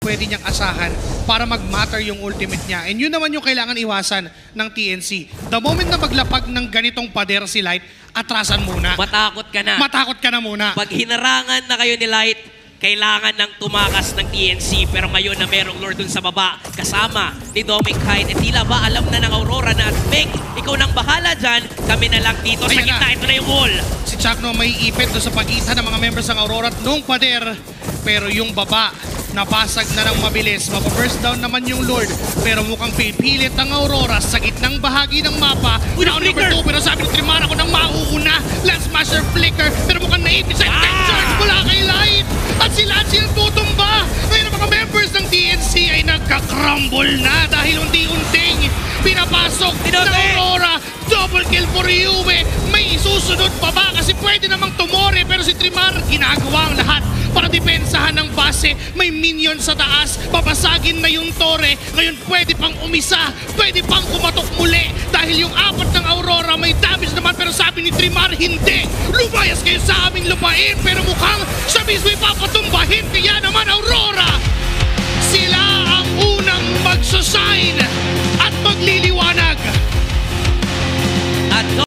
pwede niyang asahan para mag-matter yung ultimate niya. And yun naman yung kailangan iwasan ng TNC. The moment na maglapag ng ganitong pader si Light, atrasan muna. Matakot ka na. Matakot ka na muna. Pag hinarangan na kayo ni Light, kailangan ng tumakas ng TNC. Pero ngayon na merong Lord dun sa baba, kasama ni Dominic Hyde. At tila ba alam na ng Aurora na, Meg, ikaw nang bahala dyan, kami na lang dito. Sa gitna, ito na yung wall. Si Chakno may ipit doon sa pagitan ng mga members ng Aurora at nung pader. Pero yung baba, napasag na ng mabilis. Mapa-first down naman yung Lord. Pero mukhang pipilit ang Aurora sa gitnang bahagi ng mapa. Round number 2, pero sabi ng Trimar ako nang mauuna. Lance Smasher Flicker, pero mukhang naipit sa charge mula kay Light. At si Lance yung tutumba. Ngayon ang mga members ng TNC ay nagka-crumble na dahil unti-unting pinapasok ng Aurora. Double kill for Yue. May isusunod pa ba? Kasi pwede namang tumore, pero si Trimar ginagawa ang lahat para depensahan ng base. May minion sa taas, papasagin na yung tore. Ngayon pwede pang umisa, pwede pang kumatok muli. Dahil yung apat ng Aurora may damage naman, pero sabi ni Trimar, hindi. Lumayas kayo sa aming lupain, pero mukhang siya mismo ipapatumbahin. Kaya